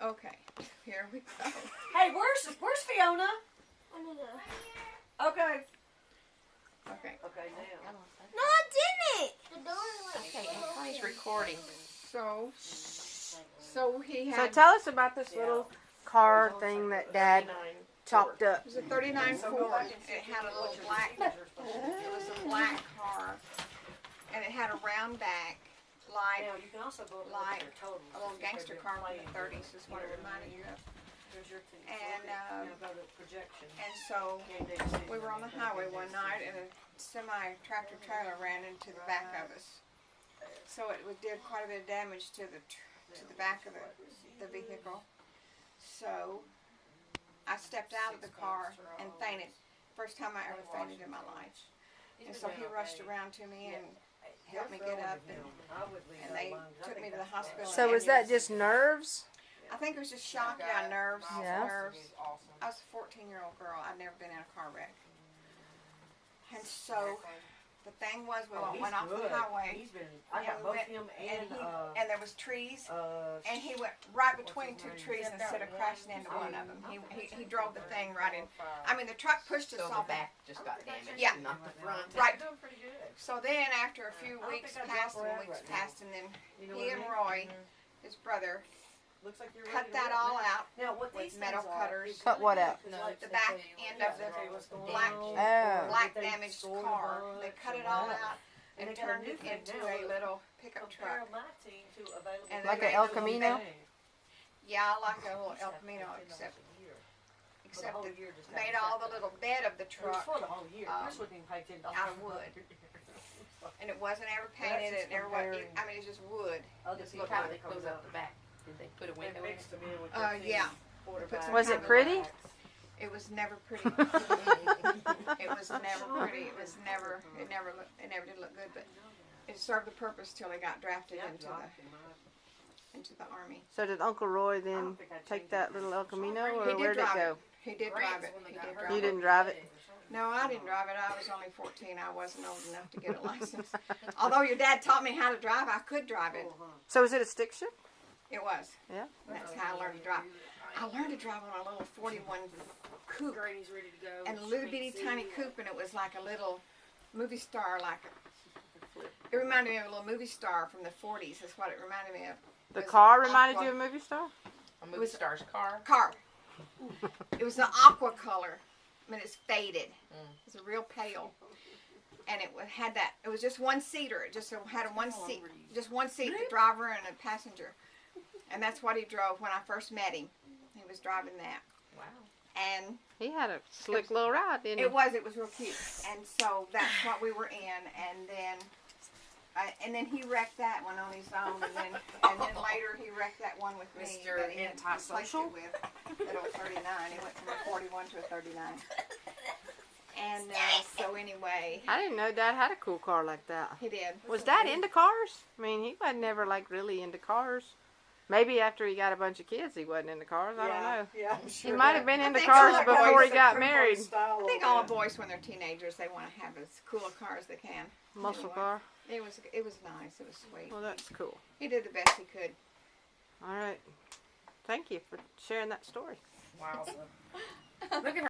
Okay, here we go. Hey, where's Fiona? Okay. Okay. Okay, now. No, I didn't. Okay, and Connie's recording. So he So had. tell us about this little car thing that Dad chopped up. It was a 39 Ford. It had a little black. It was a black car, and it had a round back, like Now, you can also go to like your totals. a little gangster car from the 30s. Is what it reminded you of. There's your two. And Now go to projection. and so we were on the highway one night, and a semi tractor trailer ran into the back of us. So it did quite a bit of damage to the back of the vehicle. So I stepped out of the car and fainted. First time I ever fainted in my life. And so he rushed around to me and helped me get up, and they took me to the hospital. So was that just nerves? I think it was just shock, nerves. Yeah. Nerves. I was a 14-year-old girl. I'd never been in a car wreck. And so the thing was, we went off the highway. I got both him and there was trees, and he went right between two trees instead of crashing into one of them. He drove the thing right in. I mean, the truck pushed us So off the back just got damaged, Yeah. not the front. Right. So then, after a few weeks passed, and then he and Roy, his brother, Looks like you're cut that all out Now, what with these metal things are, cutters. Cut what out? The back end of the black Oh. damaged car. They cut it all out and turned it into a little pickup truck. And Like they an made El a little Camino? bed. Yeah, like a little El Camino, except made all the little bed of the truck for the whole year. um, Chris wouldn't even pay $10 out of wood. And it wasn't ever painted. It never was. I mean, it's just wood. Just See how they close up the back. Did they put a window in? Yeah. Put some Was it pretty? It was never pretty. It was never pretty. It never did look good, but it served the purpose till he got drafted into the army. So did Uncle Roy then take that little El Camino, or He did where'd it drive go? He did drive it. He did drive You it. didn't drive it? No, I didn't drive it. I was only 14. I wasn't old enough to get a license. Although your dad taught me how to drive, I could drive it. So was it a stick shift? It was. Yeah. That's how I learned to drive. I learned to drive on a little 41 coupe. Grady's ready to go. And a little bitty tiny coupe, and it was like a little movie star, it reminded me of a little movie star from the 40s. That's what it reminded me of. The It was car an reminded aqua you of a movie star? A movie star's car. car. It was an aqua color. I mean, it's faded. It's a real pale. And it had that. It was just one seater. It just had just one seat, the driver and a passenger. And that's what he drove when I first met him. He was driving that. Wow. And He had a slick little ride, didn't he? it was real cute. And so that's what we were in. And then he wrecked that one on his own. And then later he wrecked that one with me. Mr. that he had replaced Antisocial. it with. That old 39. It went from a 41 to a 39. And so anyway, I didn't know Dad had a cool car like that. he did. Was Dad into cars? I mean, he wasn't never like really into cars. Maybe after he got a bunch of kids, he wasn't into cars. I don't know. Yeah, I'm He sure might have been I into think cars all before he boys got married. I think all boys, when they're teenagers, they want to have as cool a car as they can. Muscle Anyway, car. It was nice. It was sweet. Well, that's cool. He did the best he could. All right. Thank you for sharing that story. Wow. Look at her.